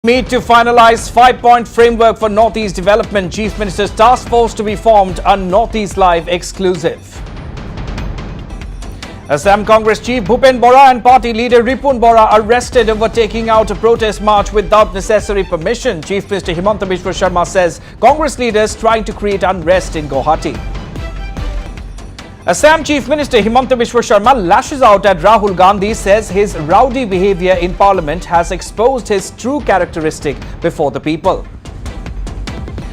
Meet to finalise 5-point framework for Northeast development. Chief Minister's task force to be formed. A Northeast Live exclusive. Assam Congress Chief Bhupen Bora and party leader Ripun Bora arrested over taking out a protest march without necessary permission. Chief Minister Himanta Biswa Sharma says Congress leaders trying to create unrest in Guwahati. Assam Chief Minister Himanta Biswa Sharma lashes out at Rahul Gandhi, says his rowdy behaviour in Parliament has exposed his true characteristic before the people.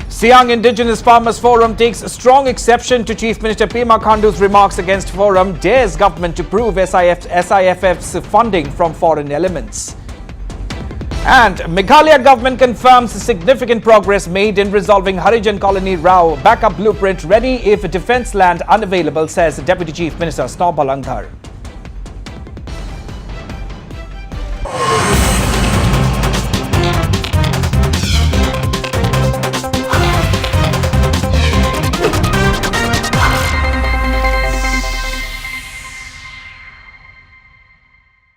Siang Indigenous Farmers Forum takes strong exception to Chief Minister Pema Khandu's remarks against forum, dares government to prove SIFF's funding from foreign elements. And Meghalaya government confirms significant progress made in resolving Harijan Colony row. Backup blueprint ready if defence land unavailable, says Deputy Chief Minister Snob Alanghar.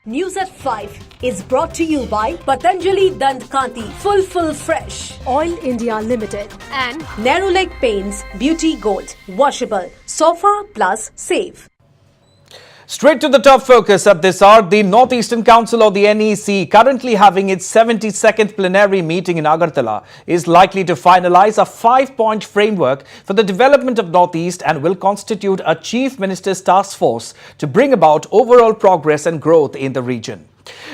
News at 5 is brought to you by Patanjali Dant Kanti Full Fresh, Oil India Limited, and Narrow Leg Paints Beauty Gold, washable, sofa plus save. Straight to the top focus at this hour, the Northeastern Council or the NEC, currently having its 72nd plenary meeting in Agartala, is likely to finalise a 5-point framework for the development of Northeast and will constitute a Chief Minister's task force to bring about overall progress and growth in the region.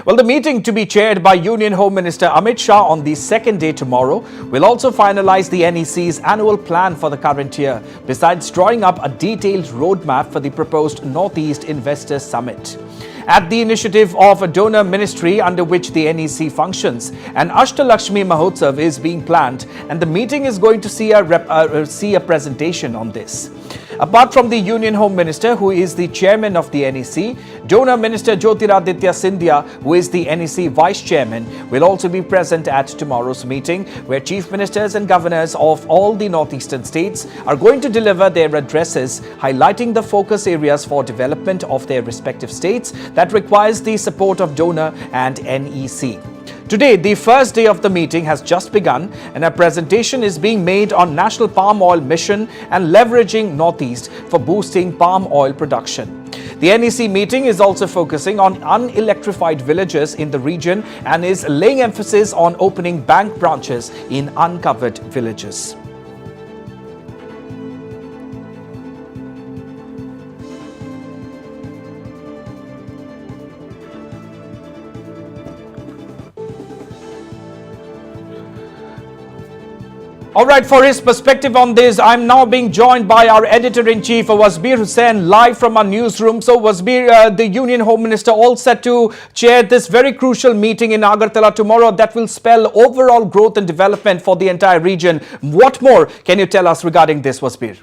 Well, the meeting, to be chaired by Union Home Minister Amit Shah on the second day tomorrow, will also finalise the NEC's annual plan for the current year, besides drawing up a detailed roadmap for the proposed Northeast Investors Summit. At the initiative of a donor ministry under which the NEC functions, an Ashtalakshmi Mahotsav is being planned, and the meeting is going to see a presentation on this. Apart from the Union Home Minister, who is the chairman of the NEC, Donor Minister Jyotiraditya Scindia, who is the NEC Vice Chairman, will also be present at tomorrow's meeting, where Chief Ministers and Governors of all the Northeastern states are going to deliver their addresses, highlighting the focus areas for development of their respective states that requires the support of donor and NEC. Today, the first day of the meeting has just begun, and a presentation is being made on National Palm Oil Mission and leveraging Northeast for boosting palm oil production. The NEC meeting is also focusing on unelectrified villages in the region and is laying emphasis on opening bank branches in uncovered villages. All right, for his perspective on this, I'm now being joined by our editor-in-chief, Wasbir Hussain, live from our newsroom. So, Wasbir, the Union Home Minister, all set to chair this very crucial meeting in Agartala tomorrow that will spell overall growth and development for the entire region. What more can you tell us regarding this, Wasbir?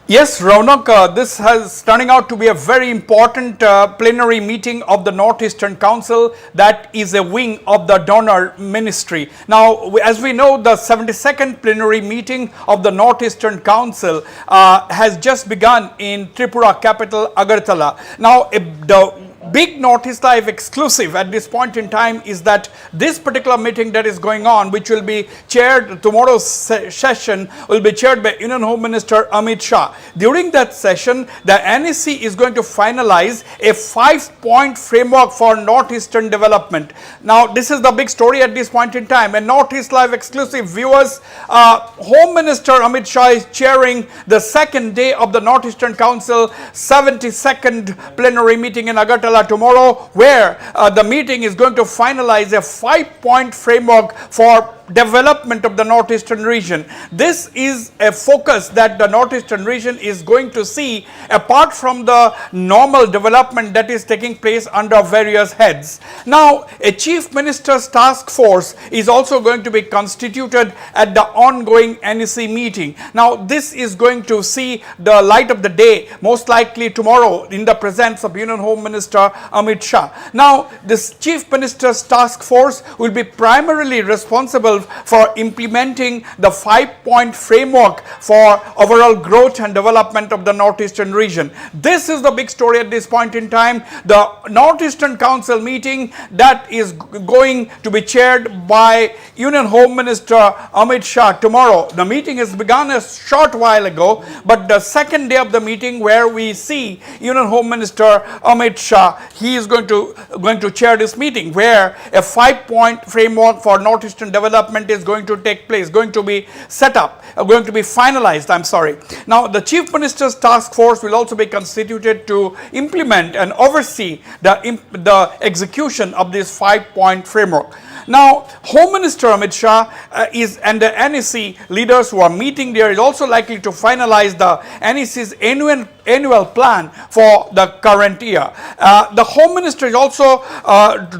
Yes, Raunak, this has turning out to be a very important plenary meeting of the Northeastern Council that is a wing of the donor ministry. Now, as we know, the 72nd plenary meeting of the Northeastern Council has just begun in Tripura capital Agartala. Now, the big Northeast Live exclusive at this point in time is that this particular meeting that is going on, which will be chaired, tomorrow's session will be chaired by Union Home Minister Amit Shah. During that session, the NEC is going to finalize a 5-point framework for Northeastern development. Now, this is the big story at this point in time. And Northeast Live exclusive viewers, Home Minister Amit Shah is chairing the second day of the Northeastern Council 72nd plenary meeting in Agartala tomorrow, where the meeting is going to finalize a 5-point framework for development of the Northeastern region. This is a focus that the Northeastern region is going to see apart from the normal development that is taking place under various heads. Now, a Chief Minister's task force is also going to be constituted at the ongoing NEC meeting. Now, this is going to see the light of the day most likely tomorrow in the presence of Union Home Minister Amit Shah. Now, this Chief Minister's task force will be primarily responsible itself for implementing the 5-point framework for overall growth and development of the Northeastern region. This is the big story at this point in time. The Northeastern Council meeting that is going to be chaired by Union Home Minister Amit Shah tomorrow. The meeting has begun a short while ago, but the second day of the meeting, where we see Union Home Minister Amit Shah, he is going to chair this meeting, where a 5-point framework for Northeastern development is going to take place, going to be set up, going to be finalized, I'm sorry. Now, the Chief Minister's task force will also be constituted to implement and oversee the execution of this 5-point framework. Now, Home Minister Amit Shah and the NEC leaders who are meeting there is also likely to finalize the NEC's annual plan for the current year. The Home Minister is also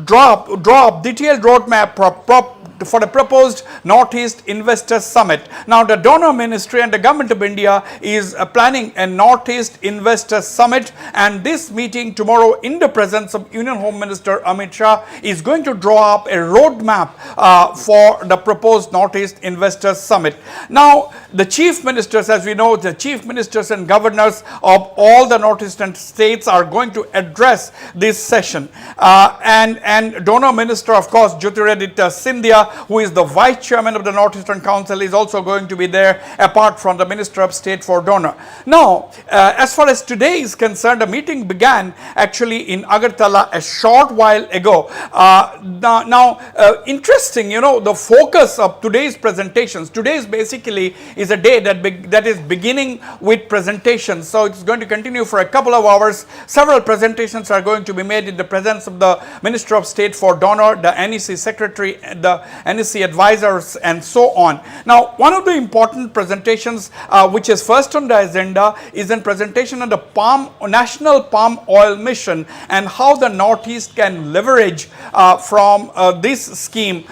drop detailed roadmap for the proposed Northeast Investor Summit. Now, the Donor Ministry and the Government of India is planning a Northeast Investor Summit, and this meeting tomorrow, in the presence of Union Home Minister Amit Shah, is going to draw up a roadmap for the proposed Northeast Investor Summit. Now, the chief ministers, as we know, the chief ministers and governors of all the Northeastern states are going to address this session. And Donor Minister, of course, Jyotiraditya Scindia, who is the Vice Chairman of the Northeastern Council, is also going to be there, apart from the Minister of State for Donor. Now, as far as today is concerned, the meeting began actually in Agartala a short while ago. Interesting, the focus of today's presentations. Today's basically is a day that is beginning with presentations. So it's going to continue for a couple of hours. Several presentations are going to be made in the presence of the Minister of State for Donor, the NEC Secretary, the NEC advisors, and so on. Now, one of the important presentations which is first on the agenda is a presentation on the National Palm Oil Mission and how the Northeast can leverage from this scheme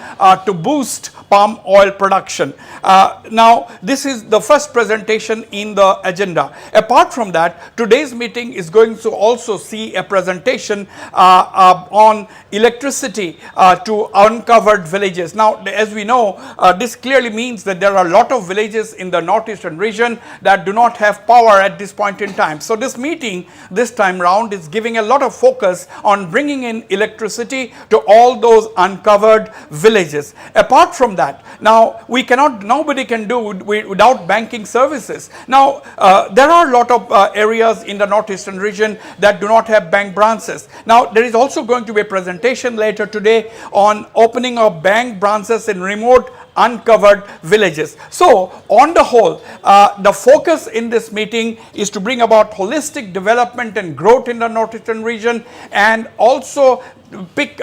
to boost palm oil production. Now, this is the first presentation in the agenda. Apart from that, today's meeting is going to also see a presentation on electricity to uncovered villages. Now, as we know, this clearly means that there are a lot of villages in the Northeastern region that do not have power at this point in time. So this meeting this time round is giving a lot of focus on bringing in electricity to all those uncovered villages. Apart from that, now nobody can do without banking services. Now, there are a lot of areas in the Northeastern region that do not have bank branches. Now, there is also going to be a presentation later today on opening of bank branches in remote uncovered villages. So, on the whole, the focus in this meeting is to bring about holistic development and growth in the Northeastern region, and also pick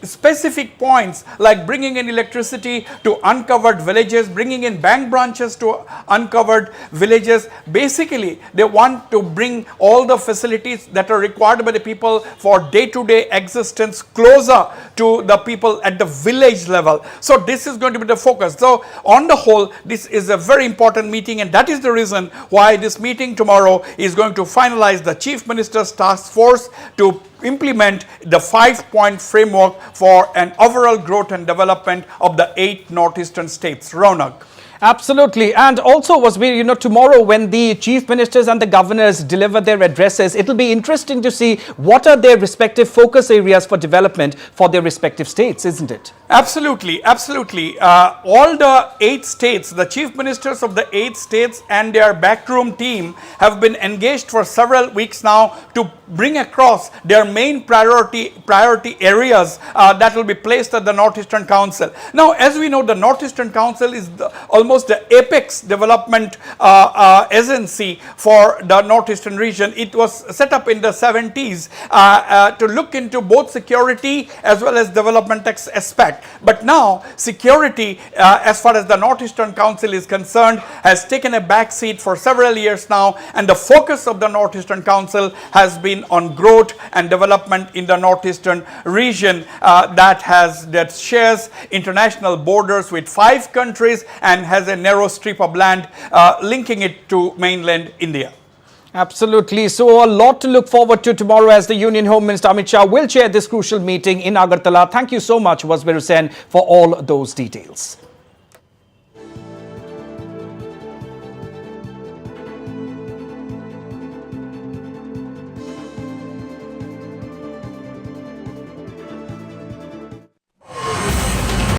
specific points like bringing in electricity to uncovered villages, bringing in bank branches to uncovered villages. Basically, they want to bring all the facilities that are required by the people for day-to-day existence closer to the people at the village level. So this is going to be the focus. So on the whole, this is a very important meeting, and that is the reason why this meeting tomorrow is going to finalize the Chief Minister's task force to implement the 5-point framework for an overall growth and development of the 8 Northeastern states. Raunak. Absolutely. And also, Wasbir, tomorrow when the chief ministers and the governors deliver their addresses, it will be interesting to see what are their respective focus areas for development for their respective states, isn't it? Absolutely, absolutely. All the 8 states, the chief ministers of the 8 states and their backroom team have been engaged for several weeks now to bring across their main priority areas that will be placed at the Northeastern Council. Now, as we know, the Northeastern Council is almost the apex development agency for the Northeastern region. It was set up in the 70s to look into both security as well as development aspect. But now security, as far as the Northeastern Council is concerned, has taken a back seat for several years now, and the focus of the Northeastern Council has been on growth and development in the Northeastern region that shares international borders with 5 countries and has a narrow strip of land linking it to mainland India. Absolutely. So a lot to look forward to tomorrow as the Union Home Minister Amit Shah will chair this crucial meeting in Agartala. Thank you so much, Wasbir Hussain, for all those details.